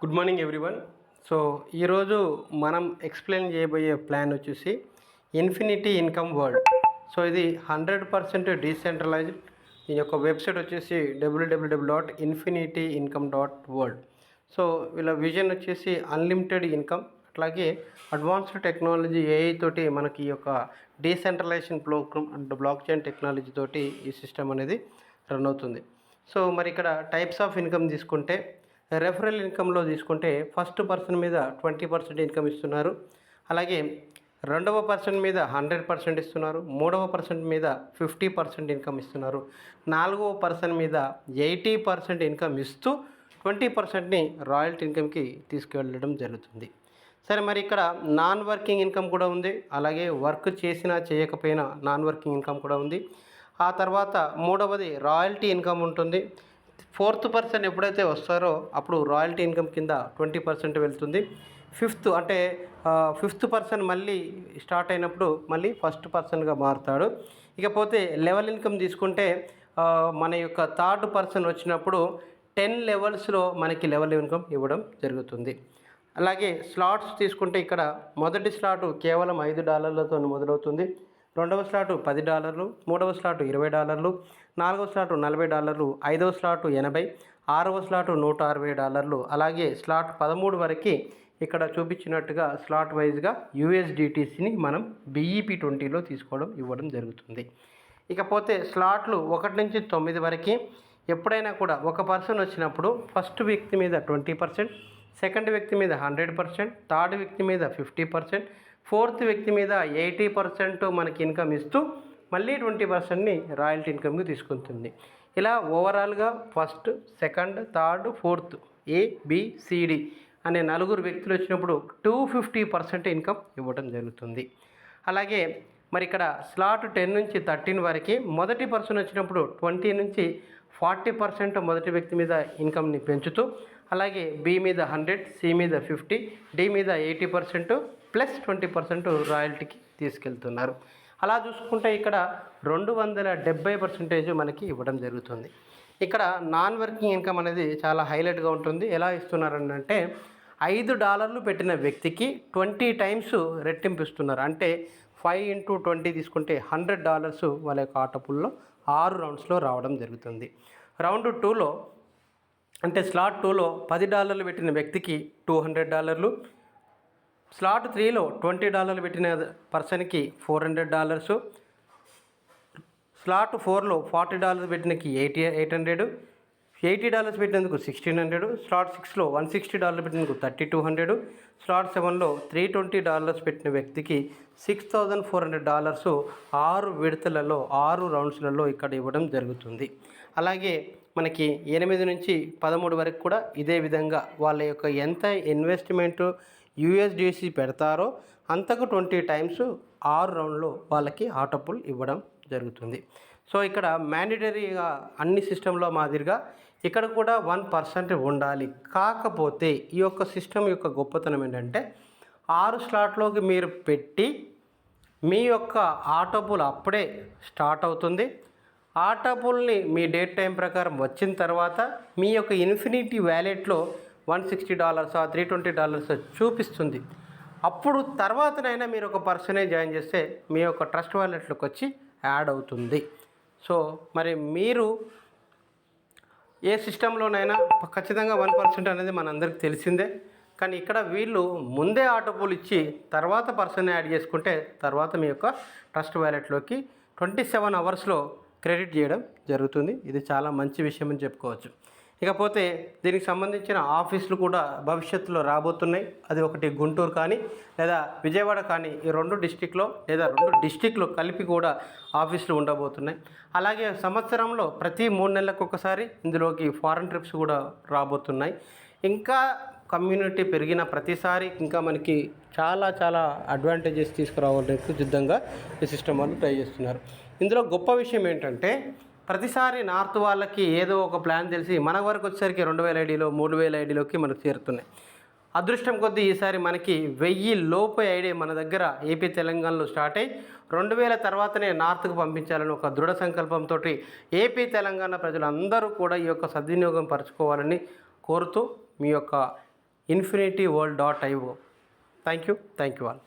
Good morning everyone. So ఈరోజు మనం explain చేయబోయే ప్లాన్ వచ్చేసి ఇన్ఫినిటీ ఇన్కమ్ వరల్డ్. సో ఇది 100% డీసెంట్రలైజ్డ్. దీని యొక్క వెబ్సైట్ వచ్చేసి www.infinityincome.world. సో వీళ్ళ విజన్ వచ్చేసి అన్లిమిటెడ్ ఇన్కమ్, అట్లాగే అడ్వాన్స్డ్ టెక్నాలజీ ఏఐ తోటి మనకి ఈ యొక్క decentralization program and block chain technology తోటి ఈ సిస్టమ్ అనేది రన్ అవుతుంది. సో మరి ఇక్కడ టైప్స్ ఆఫ్ ఇన్కమ్ తీసుకుంటే, రెఫరల్ ఇన్కంలో తీసుకుంటే ఫస్ట్ పర్సన్ మీద 20% ఇన్కమ్ ఇస్తున్నారు, అలాగే రెండవ పర్సన్ మీద 100% ఇస్తున్నారు, మూడవ పర్సన్ మీద 50% ఇన్కమ్ ఇస్తున్నారు, నాలుగవ పర్సన్ మీద 80% ఇన్కమ్ ఇస్తూ 20%ని రాయల్టీ ఇన్కమ్కి తీసుకువెళ్ళడం జరుగుతుంది. సరే, మరి ఇక్కడ నాన్ వర్కింగ్ ఇన్కమ్ కూడా ఉంది, అలాగే వర్క్ చేసినా చేయకపోయినా నాన్ వర్కింగ్ ఇన్కమ్ కూడా ఉంది. ఆ తర్వాత మూడవది రాయల్టీ ఇన్కమ్ ఉంటుంది. ఫోర్త్ పర్సన్ ఎప్పుడైతే వస్తారో అప్పుడు రాయల్టీ ఇన్కమ్ కింద 20% వెళ్తుంది. ఫిఫ్త్ పర్సన్ మళ్ళీ స్టార్ట్ అయినప్పుడు మళ్ళీ ఫస్ట్ పర్సన్గా మారుతాడు. ఇకపోతే లెవెల్ ఇన్కమ్ తీసుకుంటే మన యొక్క థర్డ్ పర్సన్ వచ్చినప్పుడు 10 లెవెల్స్లో మనకి లెవెల్ ఇన్కమ్ ఇవ్వడం జరుగుతుంది. అలాగే స్లాట్స్ తీసుకుంటే ఇక్కడ మొదటి స్లాటు కేవలం $5 మొదలవుతుంది, రెండవ స్లాటు $10, మూడవ స్లాటు $20, నాలుగవ స్లాటు $40, ఐదవ స్లాటు 80, ఆరవ స్లాటు $160, అలాగే స్లాట్ 13 వరకు ఇక్కడ చూపించినట్టుగా స్లాట్ వైజ్గా యూఎస్డిటీసీని మనం BEP20లో ఇవ్వడం జరుగుతుంది. ఇకపోతే స్లాట్లు 1 నుంచి 9 వరకు ఎప్పుడైనా కూడా ఒక పర్సన్ వచ్చినప్పుడు ఫస్ట్ వ్యక్తి మీద 20%, సెకండ్ వ్యక్తి మీద 100%, థర్డ్ వ్యక్తి మీద 50%, ఫోర్త్ వ్యక్తి మీద 80% మనకి ఇన్కమ్ ఇస్తూ మళ్ళీ 20%ని రాయల్టీ ఇన్కమ్కి తీసుకుంటుంది. ఇలా ఓవరాల్గా first, second, third, fourth ABCD అనే 4 వ్యక్తులు వచ్చినప్పుడు 250% ఇన్కమ్ ఇవ్వడం జరుగుతుంది. అలాగే మరి ఇక్కడ స్లాట్ 10 నుంచి 13 వరకు మొదటి పర్సన్ వచ్చినప్పుడు 20 నుంచి 40% మొదటి వ్యక్తి మీద ఇన్కమ్ని పెంచుతూ, అలాగే B మీద 100, C మీద 50, D మీద 80% ప్లస్ 20% రాయల్టీకి తీసుకెళ్తున్నారు. అలా చూసుకుంటే ఇక్కడ 270% మనకి ఇవ్వడం జరుగుతుంది. ఇక్కడ నాన్ వర్కింగ్ ఇన్కమ్ అనేది చాలా హైలైట్గా ఉంటుంది. ఎలా ఇస్తున్నారంటే $5 పెట్టిన వ్యక్తికి 20 టైమ్స్ రెట్టింపు ఇస్తున్నారు. అంటే 5 into 20 తీసుకుంటే $100 వాళ్ళ యొక్క ఆటపుల్లో 6 రౌండ్స్లో రావడం జరుగుతుంది. రౌండ్ 2లో అంటే స్లాట్ 2లో $10 పెట్టిన వ్యక్తికి $200, స్లాట్ 3లో $20 పెట్టిన పర్సన్కి $400, స్లాట్ 4లో $40 పెట్టినకి $800, $80 పెట్టినందుకు $1,600, స్లాట్ 6లో $160 పెట్టినందుకు $3,200, స్లాట్ 7లో $320 పెట్టిన వ్యక్తికి $6,400 6 విడతలలో 6 రౌండ్స్లలో ఇక్కడ ఇవ్వడం జరుగుతుంది. అలాగే మనకి 8 నుంచి 13 వరకు కూడా ఇదే విధంగా వాళ్ళ యొక్క ఎంత ఇన్వెస్ట్మెంటు USDC పెడతారో అంతకు 20 టైమ్స్ 6 రౌండ్లో వాళ్ళకి ఆటోపుల్ ఇవ్వడం జరుగుతుంది. సో ఇక్కడ మ్యాండేటరీగా అన్ని సిస్టంలో మాదిరిగా ఇక్కడ కూడా 1% ఉండాలి. కాకపోతే ఈ యొక్క సిస్టమ్ యొక్క గొప్పతనం ఏంటంటే 6 స్లాట్లోకి మీరు పెట్టి మీ యొక్క ఆటోపుల్ అప్పుడే స్టార్ట్ అవుతుంది. ఆటోపుల్ని మీ డేట్ టైం ప్రకారం వచ్చిన తర్వాత మీ యొక్క ఇన్ఫినిటీ వ్యాలెట్లో $160 $320 చూపిస్తుంది. అప్పుడు తర్వాతనైనా మీరు ఒక పర్సనే జాయిన్ చేస్తే మీ యొక్క ట్రస్ట్ వాలెట్లోకి వచ్చి యాడ్ అవుతుంది. సో మరి మీరు ఏ సిస్టంలోనైనా ఖచ్చితంగా 1% అనేది మనందరికీ తెలిసిందే. కానీ ఇక్కడ వీళ్ళు ముందే ఆటోపుల్ ఇచ్చి తర్వాత పర్సన్ యాడ్ చేసుకుంటే తర్వాత మీ యొక్క ట్రస్ట్ వాలెట్లోకి 27 అవర్స్లో క్రెడిట్ చేయడం జరుగుతుంది. ఇది చాలా మంచి విషయం అని చెప్పుకోవచ్చు. ఇకపోతే దీనికి సంబంధించిన ఆఫీసులు కూడా భవిష్యత్తులో రాబోతున్నాయి. అది ఒకటి గుంటూరు కానీ లేదా విజయవాడ కానీ, ఈ 2 డిస్టిక్లో లేదా 2 డిస్టిక్లు కలిపి కూడా ఆఫీసులు ఉండబోతున్నాయి. అలాగే సంవత్సరంలో ప్రతి 3 నెలలకు ఒకసారి ఇందులోకి ఫారెన్ ట్రిప్స్ కూడా రాబోతున్నాయి. ఇంకా కమ్యూనిటీ పెరిగిన ప్రతిసారి ఇంకా మనకి చాలా అడ్వాంటేజెస్ తీసుకురావడానికి సిద్ధంగా ఈ సిస్టమ్ వాళ్ళు ట్రై చేస్తున్నారు. ఇందులో గొప్ప విషయం ఏంటంటే ప్రతిసారి నార్త్ వాళ్ళకి ఏదో ఒక ప్లాన్ తెలిసి మన వరకు వచ్చేసరికి 2,000 ఐడీలో 3,000 ఐడీలోకి మనకు చేరుతున్నాయి. అదృష్టం కొద్దీ ఈసారి మనకి 1000 లోపు ఐడి మన దగ్గర ఏపీ తెలంగాణలో స్టార్ట్ అయ్యి 2000 తర్వాతనే నార్త్కు పంపించాలని ఒక దృఢ సంకల్పంతో ఏపీ తెలంగాణ ప్రజలందరూ కూడా ఈ యొక్క సద్వినియోగం పరచుకోవాలని కోరుతూ మీ యొక్క infinityworld.io. Thank you all.